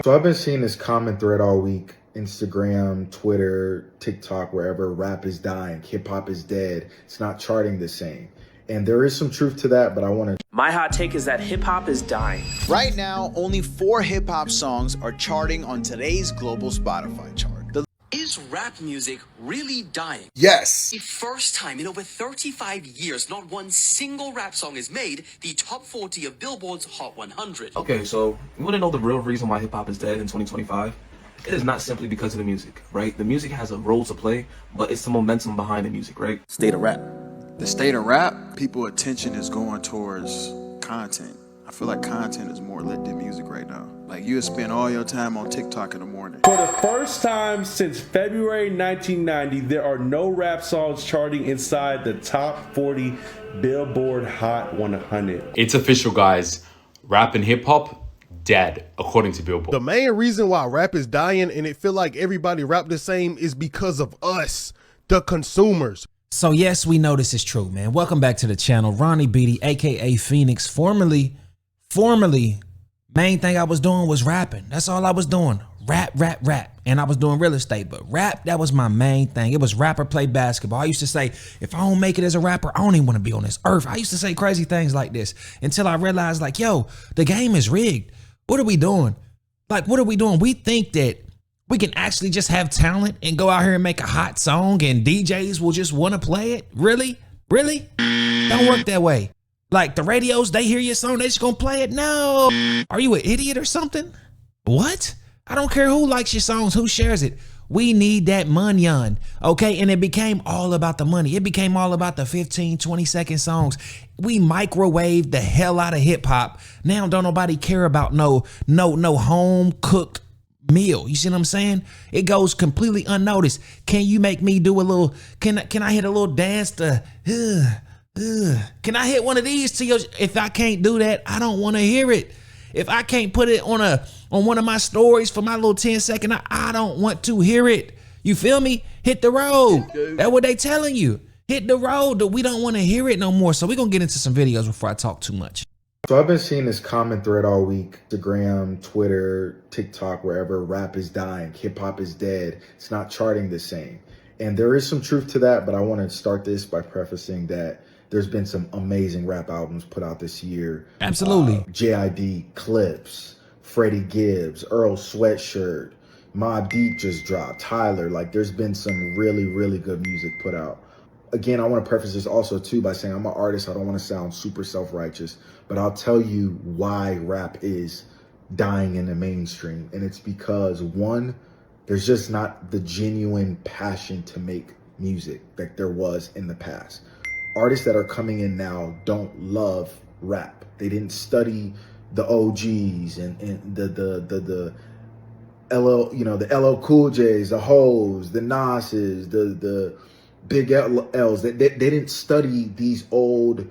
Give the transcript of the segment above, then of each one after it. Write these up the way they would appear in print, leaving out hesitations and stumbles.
So I've been seeing this common thread all week, Instagram, Twitter, TikTok, wherever: rap is dying, hip hop is dead, it's not charting the same. And there is some truth to that, but I want to. My hot take is that hip hop is dying. Right now, only 4 hip hop songs are charting on today's global Spotify chart. Is rap music really dying? Yes. The first time in over 35 years, not one single rap song is made the top 40 of Billboard's Hot 100. Okay, so you want to know the real reason why hip hop is dead in 2025? It is not simply because of the music, right? The music has a role to play, but it's the momentum behind the music, right? State of rap. The state of rap, people's attention is going towards content. I feel like content is more lit than music right now. Like, you would spend all your time on TikTok in the morning. For the first time since February 1990, there are no rap songs charting inside the top 40 Billboard Hot 100. It's official, guys. Rap and hip hop dead, according to Billboard. The main reason why rap is dying and it feel like everybody rap the same is because of us, the consumers. So yes, we know this is true, man. Welcome back to the channel. Ronnie Beatty, aka Phoenix, formerly, main thing I was doing was rapping. That's all I was doing. Rap. And I was doing real estate, but rap, that was my main thing. It was rapper play basketball. I used to say, if I don't make it as a rapper, I don't even want to be on this earth. I used to say crazy things like this until I realized, like, yo, the game is rigged. What are we doing? Like, what are we doing? We think that we can actually just have talent and go out here and make a hot song and DJs will just want to play it? Really? Don't work that way. Like, the radios, they hear your song, they just gonna play it? No. Are you an idiot or something? What? I don't care who likes your songs, who shares it. We need that money, okay? And it became all about the money. It became all about the 15, 20-second songs. We microwaved the hell out of hip hop. Now don't nobody care about no home cooked meal. You see what I'm saying? It goes completely unnoticed. Can you make me do a little, can I hit a little dance to, can I hit one of these to your, if I can't do that, I don't want to hear it. If I can't put it on one of my stories for my little 10-second, I don't want to hear it. You feel me? Hit the road. That's what they telling you. Hit the road. We don't want to hear it no more. So we're going to get into some videos before I talk too much. So I've been seeing this common thread all week, Instagram, Twitter, TikTok, wherever: rap is dying, hip hop is dead, it's not charting the same. And there is some truth to that, but I want to start this by prefacing that there's been some amazing rap albums put out this year. Absolutely. JID, Clips, Freddie Gibbs, Earl Sweatshirt, Mobb Deep just dropped, Tyler. Like, there's been some really good music put out. Again, I want to preface this also too by saying I'm an artist. I don't want to sound super self-righteous, but I'll tell you why rap is dying in the mainstream. And it's because, one, there's just not the genuine passion to make music like there was in the past. Artists that are coming in now don't love rap. They didn't study the OGs and the LL, the LL Cool J's, the Hoes, the Nas's, the Big L's. They didn't study these old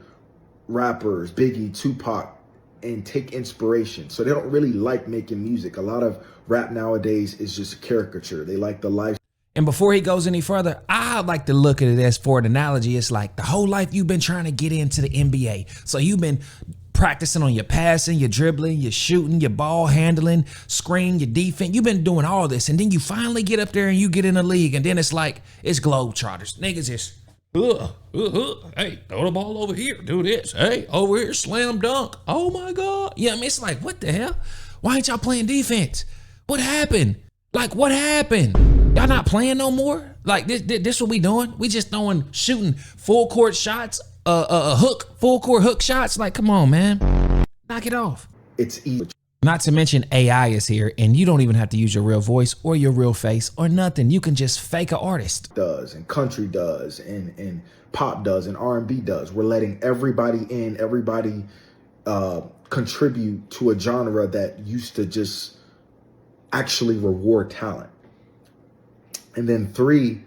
rappers, Biggie, Tupac, and take inspiration. So they don't really like making music. A lot of rap nowadays is just a caricature. They like the life. And before he goes any further, I like to look at it as, for an analogy, it's like the whole life you've been trying to get into the NBA. So you've been practicing on your passing, your dribbling, your shooting, your ball handling, screen, your defense. You've been doing all this. And then you finally get up there and you get in the league. And then it's like, it's Globetrotters. Niggas just, hey, throw the ball over here. Do this. Hey, over here, slam dunk. Oh my God. Yeah, I mean, it's like, what the hell? Why ain't y'all playing defense? What happened? Like, what happened? Y'all not playing no more? Like, this what we doing? We just shooting full court shots, full court hook shots. Like, come on, man. Knock it off. It's easy. Not to mention AI is here and you don't even have to use your real voice or your real face or nothing. You can just fake an artist. Does, and country does, and pop does, and R&B does. We're letting everybody in, everybody contribute to a genre that used to just actually reward talent. And then 3,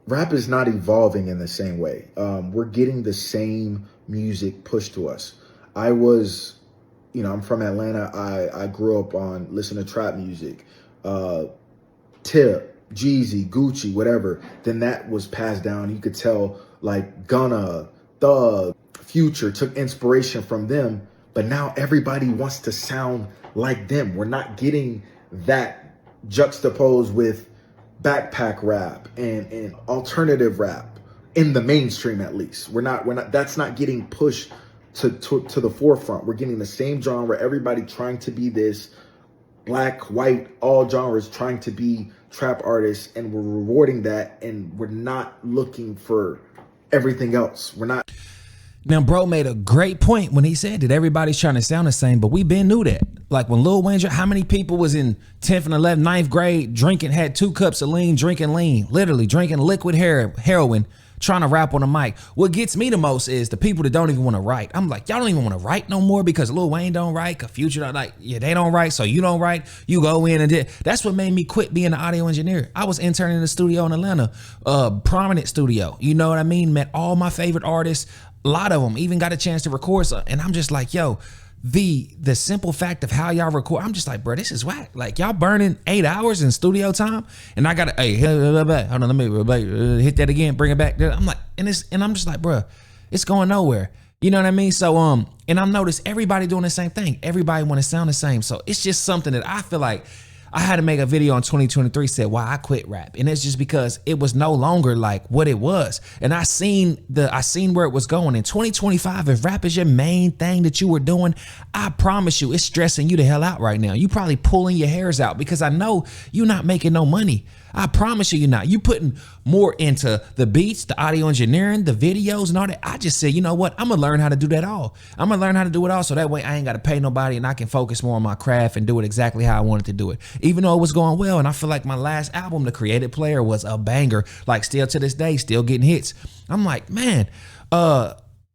rap is not evolving in the same way. We're getting the same music pushed to us. I was, I'm from Atlanta. I grew up on listening to trap music, Tip, Jeezy, Gucci, whatever. Then that was passed down. You could tell, like, Gunna, Thug, Future took inspiration from them, but now everybody wants to sound like them. We're not getting that juxtaposed with backpack rap and alternative rap in the mainstream, at least. We're not, that's not getting pushed to the forefront. We're getting the same genre, everybody trying to be this, black, white, all genres trying to be trap artists, and we're rewarding that, and we're not looking for everything else. We're not. Now, bro made a great point when he said that everybody's trying to sound the same, but we been knew that. Like when Lil Wayne, how many people was in 10th and 11th, 9th grade drinking, had 2 cups of lean, literally drinking liquid heroin, trying to rap on a mic. What gets me the most is the people that don't even want to write. I'm like, y'all don't even want to write no more because Lil Wayne don't write, Future don't, like, yeah, they don't write, so you don't write. You go in and did. That's what made me quit being an audio engineer. I was interning in the studio in Atlanta, prominent studio. You know what I mean? Met all my favorite artists. A lot of them even got a chance to record. And I'm just like, yo, the simple fact of how y'all record, I'm just like, bro, this is whack. Like, y'all burning 8 hours in studio time, and I gotta, hey, hold on, let me hit that again, bring it back. I'm like, and I'm just like, bro, it's going nowhere. You know what I mean? So, and I've noticed everybody doing the same thing. Everybody want to sound the same. So it's just something that I feel like I had to make a video in 2023 said why I quit rap. And it's just because it was no longer like what it was. And I seen where it was going. In 2025, if rap is your main thing that you were doing, I promise you it's stressing you the hell out right now. You probably pulling your hairs out because I know you're not making no money. I promise you're not. You putting more into the beats, the audio engineering, the videos and all that. I just said, you know what? I'm gonna learn how to do that all. I'm gonna learn how to do it all so that way I ain't gotta pay nobody and I can focus more on my craft and do it exactly how I wanted to do it. Even though it was going well, and I feel like my last album, The Creative Player, was a banger. Like still to this day, still getting hits. I'm like, man,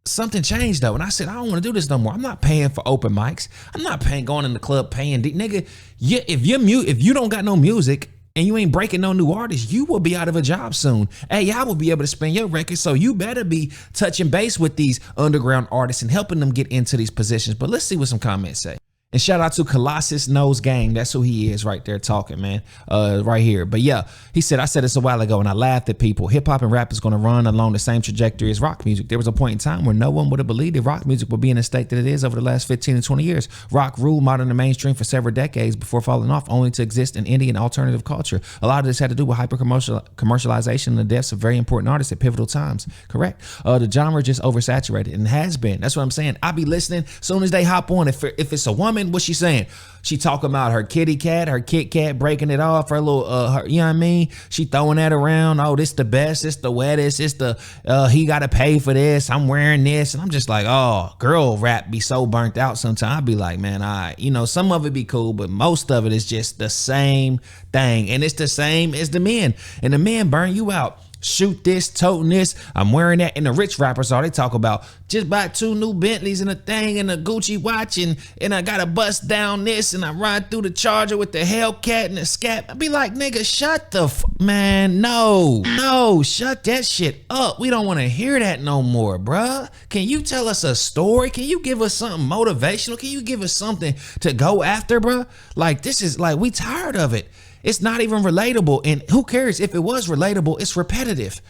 something changed though. And I said, I don't want to do this no more. I'm not paying for open mics. I'm not paying going in the club paying nigga. If you don't got no music and you ain't breaking no new artists, you will be out of a job soon. Hey, I will be able to spin your record, so you better be touching base with these underground artists and helping them get into these positions. But let's see what some comments say. And shout out to Colossus Knows Gang. That's who he is right there talking, man, right here. But yeah, he said, I said this a while ago and I laughed at people. Hip hop and rap is going to run along the same trajectory as rock music. There was a point in time where no one would have believed that rock music would be in the state that it is over the last 15 to 20 years. Rock ruled modern and mainstream for several decades before falling off, only to exist in indie and alternative culture. A lot of this had to do with commercialization and the deaths of very important artists at pivotal times. Correct. The genre just oversaturated and has been. That's what I'm saying. I be listening soon as they hop on. If it's a woman, what's she saying? She talking about her kitty cat, her Kit Kat, breaking it off, her little, you know what I mean? She throwing that around. Oh, this the best, it's the wettest, it's the, he got to pay for this, I'm wearing this. And I'm just like, oh, girl rap be so burnt out sometimes. I be like, man, you know, some of it be cool, but most of it is just the same thing. And it's the same as the men. And the men burn you out. Shoot this, toting this, I'm wearing that. And the rich rappers, all they talk about, just buy 2 new Bentleys and a thing and a Gucci watch, and I gotta bust down this, and I ride through the Charger with the Hellcat and the Scat. I be like, nigga, shut the man, no, shut that shit up. We don't want to hear that no more, bruh. Can you tell us a story? Can you give us something motivational? Can you give us something to go after, bruh? Like, this is like, we tired of it. It's not even relatable. And who cares if it was relatable? It's repetitive.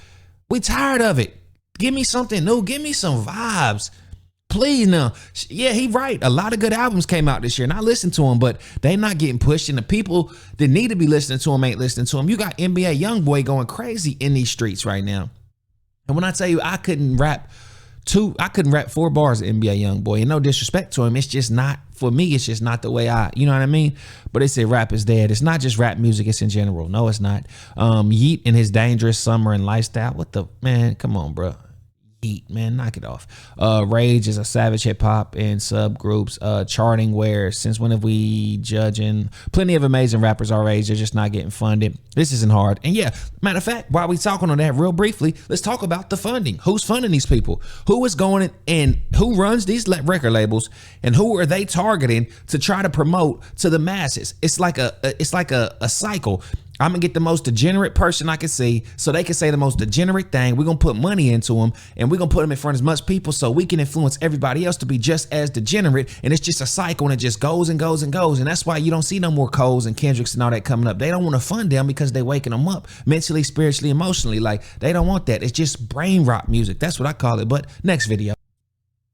We tired of it. Give me something new. Give me some vibes. Please now. Yeah, he right. A lot of good albums came out this year and I listened to them, but they not getting pushed. And the people that need to be listening to them ain't listening to them. You got NBA Youngboy going crazy in these streets right now. And when I tell you I couldn't rap 4 bars of NBA Youngboy, and no disrespect to him, it's just not, for me, it's just not the way you know what I mean? But they say rap is dead. It's not just rap music, it's in general. No, it's not. Yeet and his Dangerous Summer and Lifestyle. What the, man, come on, bro. Yeet, man, knock it off. Rage is a savage hip hop and subgroups. Charting where, since when have we judging? Plenty of amazing rappers our age, they're just not getting funded. This isn't hard. And yeah, matter of fact, while we talking on that real briefly, let's talk about the funding. Who's funding these people? Who is going and who runs these record labels, and who are they targeting to try to promote to the masses? It's like a cycle. I'm gonna get the most degenerate person I can see so they can say the most degenerate thing. We're gonna put money into them and we're gonna put them in front of as much people so we can influence everybody else to be just as degenerate. And it's just a cycle and it just goes and goes and goes. And that's why you don't see no more Coles and Kendricks and all that coming up. They don't want to fund them because they're waking them up mentally, spiritually, emotionally. Like, they don't want that. It's just brain rot music. That's what I call it. But next video.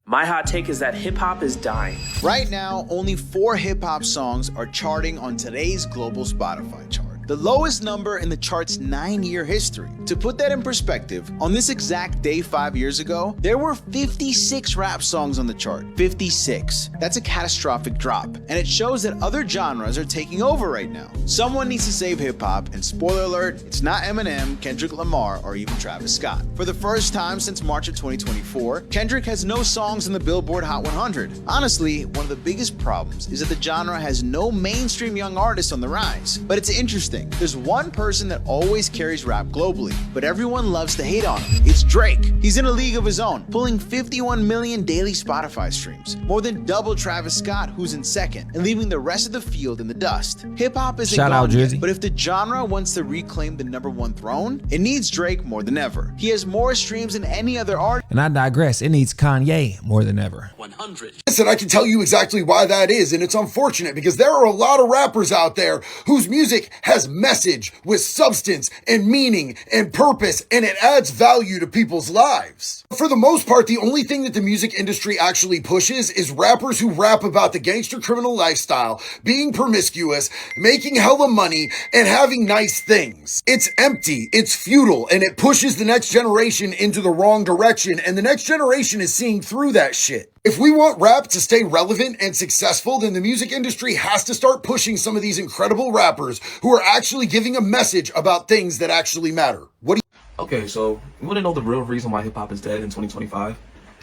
My hot take is that hip hop is dying. Right now, only 4 hip-hop songs are charting on today's global Spotify chart. The lowest number in the chart's 9-year history. To put that in perspective, on this exact day 5 years ago, there were 56 rap songs on the chart. 56. That's a catastrophic drop, and it shows that other genres are taking over right now. Someone needs to save hip-hop, and spoiler alert, it's not Eminem, Kendrick Lamar, or even Travis Scott. For the first time since March of 2024, Kendrick has no songs in the Billboard Hot 100. Honestly, one of the biggest problems is that the genre has no mainstream young artists on the rise. But it's interesting. There's one person that always carries rap globally, but everyone loves to hate on him. It's Drake. He's in a league of his own, pulling 51 million daily Spotify streams, more than double Travis Scott, who's in second, and leaving the rest of the field in the dust. Hip-hop isn't Shout out, gone yet, Drizzy. but if the genre wants to reclaim the #1 throne, it needs Drake more than ever. He has more streams than any other artist. And I digress. It needs Kanye more than ever. 100. Listen, I can tell you exactly why that is, and it's unfortunate because there are a lot of rappers out there whose music has message with substance and meaning and purpose, and it adds value to people's lives. For the most part, the only thing that the music industry actually pushes is rappers who rap about the gangster criminal lifestyle, being promiscuous, making hella money, and having nice things. It's empty, it's futile, and it pushes the next generation into the wrong direction, and the next generation is seeing through that shit. If we want rap to stay relevant and successful, then the music industry has to start pushing some of these incredible rappers who are actually giving a message about things that actually matter. What do you... Okay, so you want to know the real reason why hip hop is dead in 2025?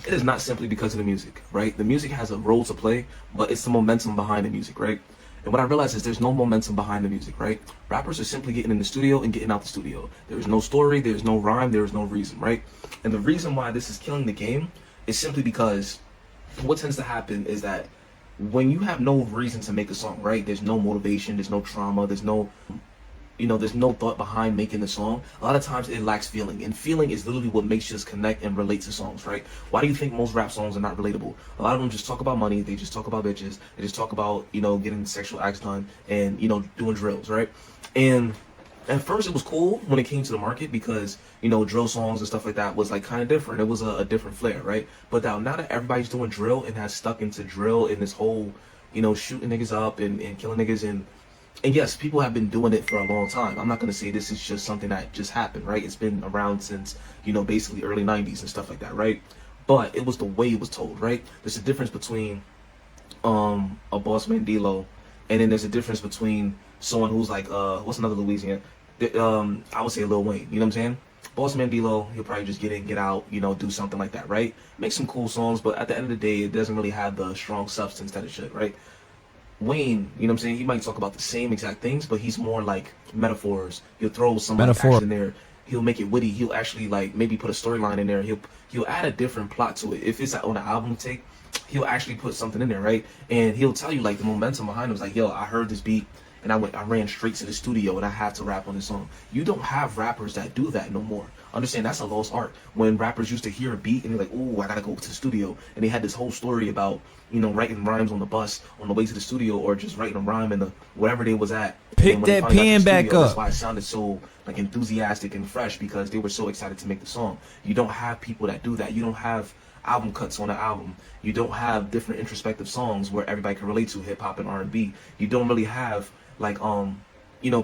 It is not simply because of the music, right? The music has a role to play, but it's the momentum behind the music, right? And what I realized is there's no momentum behind the music, right? Rappers are simply getting in the studio and getting out the studio. There's no story, there's no rhyme, there's no reason, right? And the reason why this is killing the game is simply because what tends to happen is that when you have no reason to make a song, right? There's no motivation, there's no trauma, there's no, there's no thought behind making the song. A lot of times it lacks feeling, and feeling is literally what makes us connect and relate to songs, right? Why do you think most rap songs are not relatable? A lot of them just talk about money, they just talk about bitches, they just talk about, getting sexual acts done and, doing drills, right? And at first it was cool when it came to the market because, drill songs and stuff like that was like kind of different. It was a different flair, right? But now that everybody's doing drill and has stuck into drill in this whole, shooting niggas up and killing niggas and yes, people have been doing it for a long time. I'm not going to say this is just something that just happened, right? It's been around since, basically early 90s and stuff like that, right? But it was the way it was told, right? There's a difference between a Boss Man D-Lo, and then there's a difference between someone who's like, what's another Louisiana? I would say Lil Wayne, you know what I'm saying? Boss Man D-Lo, he'll probably just get in, get out, do something like that, right? Make some cool songs, but at the end of the day, it doesn't really have the strong substance that it should, right? Wayne, you know what I'm saying? He might talk about the same exact things, but he's more like metaphors. He'll throw some like, action in there. He'll make it witty. He'll actually like maybe put a storyline in there. He'll add a different plot to it. If it's on an album take, he'll actually put something in there, right? And he'll tell you like the momentum behind him is like, yo, I heard this beat and I ran straight to the studio and I have to rap on this song. You don't have rappers that do that no more. Understand, that's a lost art. When rappers used to hear a beat and they're like, oh, I gotta go to the studio, and they had this whole story about, writing rhymes on the bus on the way to the studio, or just writing a rhyme in the wherever they was at. Pick that pen back up. That's why it sounded so like enthusiastic and fresh, because they were so excited to make the song. You don't have people that do that. You don't have album cuts on an album. You don't have different introspective songs where everybody can relate to hip hop and R&B. You don't really have like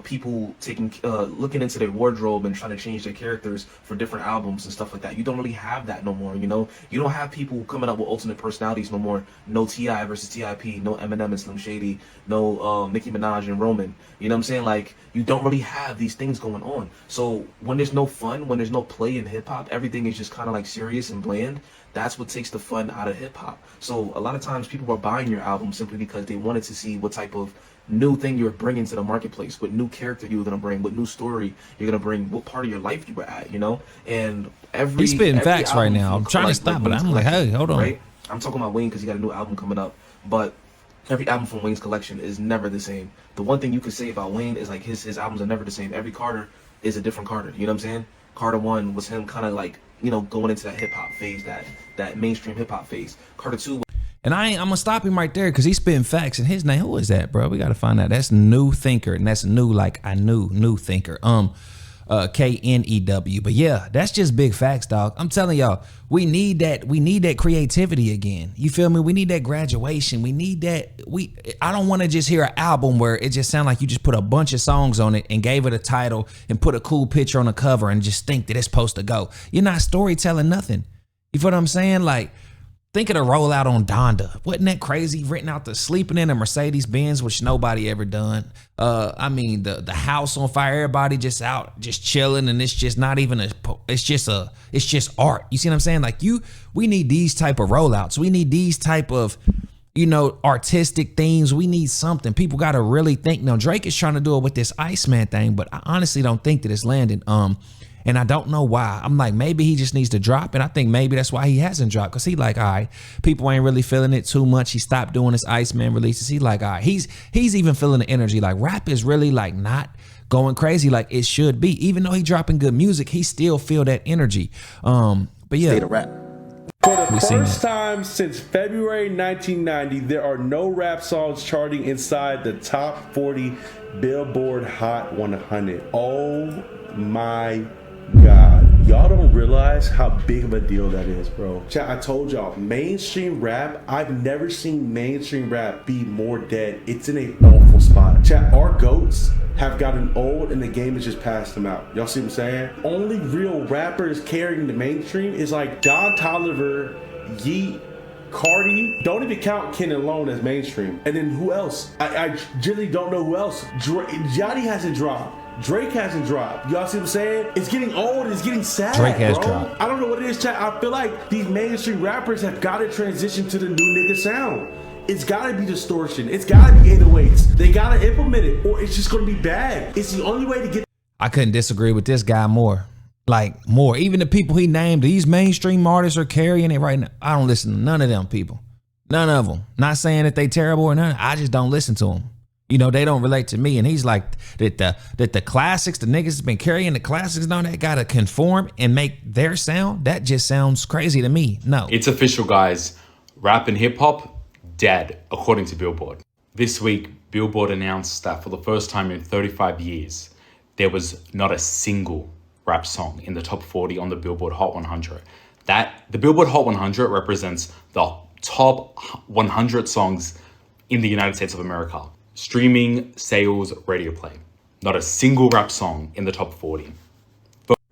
people taking looking into their wardrobe and trying to change their characters for different albums and stuff like that. You don't really have that no more. You don't have people coming up with alternate personalities no more. No T.I. versus T.I.P. No Eminem and Slim Shady. No Nicki Minaj and Roman. You know what I'm saying? Like, you don't really have these things going on. So when there's no fun, when there's no play in hip hop, everything is just kind of like serious and bland. That's what takes the fun out of hip hop. So a lot of times people are buying your album simply because they wanted to see what type of new thing you're bringing to the marketplace, what new character you're gonna bring, what new story you're gonna bring, what part of your life you were at, and he's spitting facts right now. I'm trying to stop, but I'm like, hey, hold on. Right? I'm talking about Wayne because he got a new album coming up, but every album from Wayne's collection is never the same. The one thing you could say about Wayne is like his albums are never the same. Every Carter is a different Carter. You know what I'm saying? Carter 1 was him kind of like, going into that hip hop phase, that mainstream hip hop phase. Carter 2. And I'm gonna stop him right there because he's spitting facts. And his name, who is that, bro? We gotta find out. That's New Thinker, and that's new like I knew, New Thinker. Knew. But yeah, that's just big facts, dog. I'm telling y'all, we need that creativity again. You feel me? We need that graduation. We need that. I don't want to just hear an album where it just sounds like you just put a bunch of songs on it and gave it a title and put a cool picture on the cover and just think that it's supposed to go. You're not storytelling nothing. You feel what I'm saying? Like, think of the rollout on Donda. Wasn't that crazy? Written out the sleeping in a Mercedes Benz, which nobody ever done. I mean, the house on fire, everybody just out, just chilling, and it's just not even it's just art. You see what I'm saying? Like, we need these type of rollouts. We need these type of, artistic themes. We need something. People got to really think. Now, Drake is trying to do it with this Iceman thing, but I honestly don't think that it's landing. And I don't know why. I'm like, maybe he just needs to drop. And I think maybe that's why he hasn't dropped. Cause he like, all right, people ain't really feeling it too much. He stopped doing his Iceman releases. He like, all right, he's even feeling the energy. Like, rap is really like not going crazy like it should be. Even though he dropping good music, he still feel that energy. But yeah. State of rap. For the first time since February 1990, there are no rap songs charting inside the top 40 Billboard Hot 100. Oh my God, y'all don't realize how big of a deal that is, bro. Chat, I told y'all, mainstream rap, I've never seen mainstream rap be more dead. It's in an awful spot. Chat, our GOATs have gotten old and the game has just passed them out. Y'all see what I'm saying? Only real rappers carrying the mainstream is like Don Toliver, Yeet, Cardi. Don't even count Ken Alone as mainstream. And then who else? I really don't know who else. Johnny hasn't dropped. Drake hasn't dropped. Y'all see what I'm saying? It's getting old. It's getting sad. Drake has bro. dropped. I don't know what it is, chat. I feel like these mainstream rappers have got to transition to the new nigga sound. It's got to be distortion. It's got to be 808s. They got to implement it, or it's just going to be bad. It's the only way to get. I couldn't disagree with this guy more. Like, more. Even the people he named, these mainstream artists are carrying it right now. I don't listen to none of them people. None of them. Not saying that they terrible or none. I just don't listen to them. They don't relate to me. And he's like, that the classics, the niggas has been carrying the classics and all that, gotta conform and make their sound. That just sounds crazy to me. No. It's official, guys. Rap and hip hop, dead, according to Billboard. This week, Billboard announced that for the first time in 35 years, there was not a single rap song in the top 40 on the Billboard Hot 100. The Billboard Hot 100 represents the top 100 songs in the United States of America. Streaming, sales, radio play. Not a single rap song in the top 40.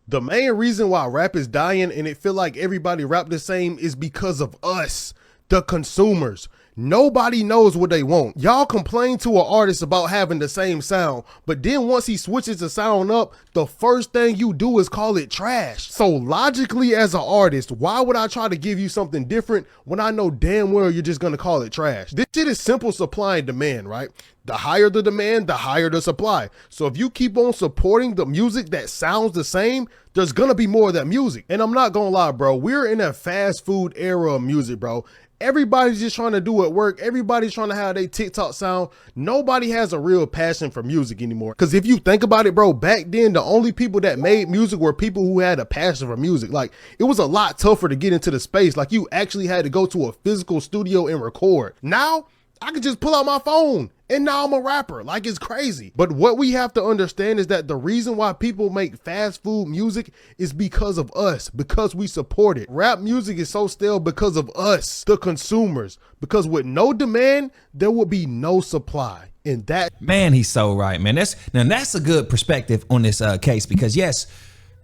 The main reason why rap is dying and it feel like everybody rap the same is because of us, the consumers. Nobody knows what they want. Y'all complain to an artist about having the same sound, but then once he switches the sound up, the first thing you do is call it trash. So logically, as an artist, why would I try to give you something different when I know damn well you're just gonna call it trash? This shit is simple supply and demand, right? The higher the demand, the higher the supply. So if you keep on supporting the music that sounds the same, there's gonna be more of that music. And I'm not gonna lie, bro, we're in a fast food era of music, bro. Everybody's just trying to do it work. Everybody's trying to have their TikTok sound. Nobody has a real passion for music anymore. Because if you think about it, bro, back then, the only people that made music were people who had a passion for music. Like, it was a lot tougher to get into the space. Like, you actually had to go to a physical studio and record. Now, I could just pull out my phone and now I'm a rapper. Like, it's crazy. But what we have to understand is that the reason why people make fast food music is because of us, because we support it. Rap music is so stale because of us, the consumers, because with no demand, there will be no supply. And that, man, he's so right, man. That's a good perspective on this case, because yes,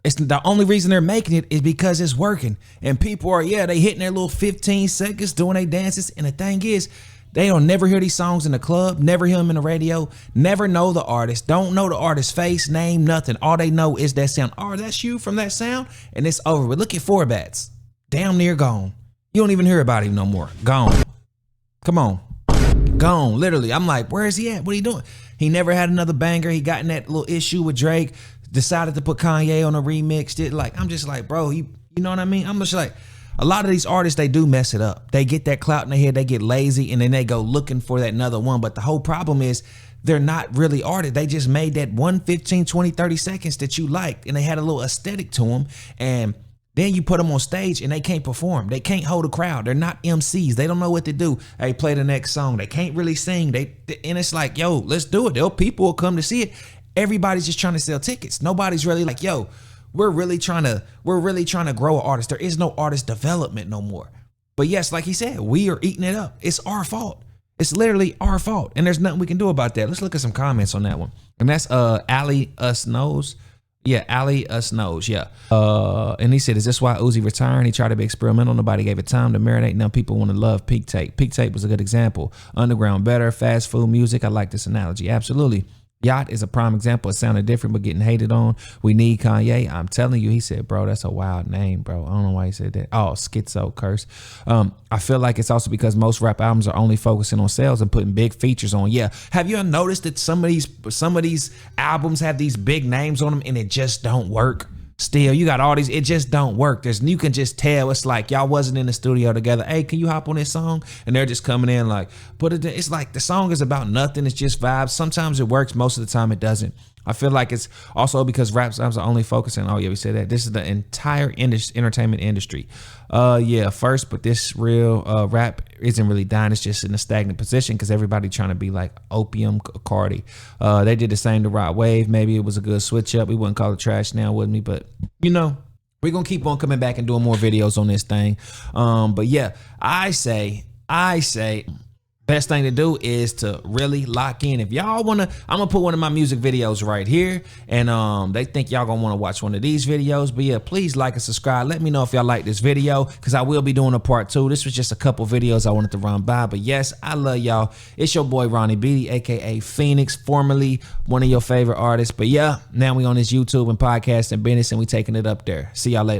it's the only reason they're making it is because it's working. And people are, they hitting their little 15 seconds doing their dances. And the thing is, they don't never hear these songs in the club, never hear them in the radio, never know the artist, don't know the artist's face, name, nothing. All they know is that sound. Oh, that's you from that sound? And it's over with. Look at Four Bats. Damn near gone. You don't even hear about him no more. Gone. Come on. Gone. Literally. I'm like, where is he at? What are you doing? He never had another banger. He got in that little issue with Drake, decided to put Kanye on a remix. I'm just like, bro, you know what I mean? I'm just like, a lot of these artists, they do mess it up. They get that clout in their head, they get lazy, and then they go looking for that another one. But the whole problem is they're not really artists. They just made that 1, 15, 20, 30 seconds that you liked, and they had a little aesthetic to them. And then you put them on stage and they can't perform. They can't hold a crowd. They're not MCs. They don't know what to do. Hey, play the next song. They can't really sing. And it's like, yo, let's do it. People will come to see it. Everybody's just trying to sell tickets. Nobody's really like, yo, we're really trying to grow an artist. There is no artist development no more. But yes, like he said, we are eating it up. It's our fault. It's literally our fault. And there's nothing we can do about that. Let's look at some comments on that one. And that's Ali Us Knows. Yeah, Ali Us Knows. Yeah. And he said, is this why Uzi retired? He tried to be experimental. Nobody gave it time to marinate. Now people want to love Peak Tape. Peak Tape was a good example. Underground better, fast food music. I like this analogy. Absolutely. Yacht is a prime example. It sounded different, but getting hated on. We need Kanye. I'm telling you, he said, bro, that's a wild name, bro. I don't know why he said that. Oh, schizo curse. I feel like it's also because most rap albums are only focusing on sales and putting big features on. Yeah. Have you noticed that some of these albums have these big names on them and it just don't work? Still, you got all these, it just don't work. You can just tell it's like y'all wasn't in the studio together. Hey, can you hop on this song? And they're just coming in like, it's like the song is about nothing. It's just vibes. Sometimes it works. Most of the time it doesn't. I feel like it's also because rap songs are only focusing. Oh yeah, we said that. This is the entire entertainment industry. Yeah, first, but this real rap isn't really dying. It's just in a stagnant position because everybody trying to be like Opium Cardi. They did the same to Rod Wave. Maybe it was a good switch up. We wouldn't call it trash now, wouldn't we? But we're gonna keep on coming back and doing more videos on this thing. But yeah, I say. Best thing to do is to really lock in. If y'all wanna, I'm gonna put one of my music videos right here, and they think y'all gonna wanna watch one of these videos. But yeah, please like and subscribe. Let me know if y'all like this video, because I will be doing a part 2. This was just a couple videos I wanted to run by. But yes, I love y'all. It's your boy Ronnie Beatty, aka Phoenix, formerly one of your favorite artists. But yeah, now we on this YouTube and podcast and business, and we taking it up there. See y'all later.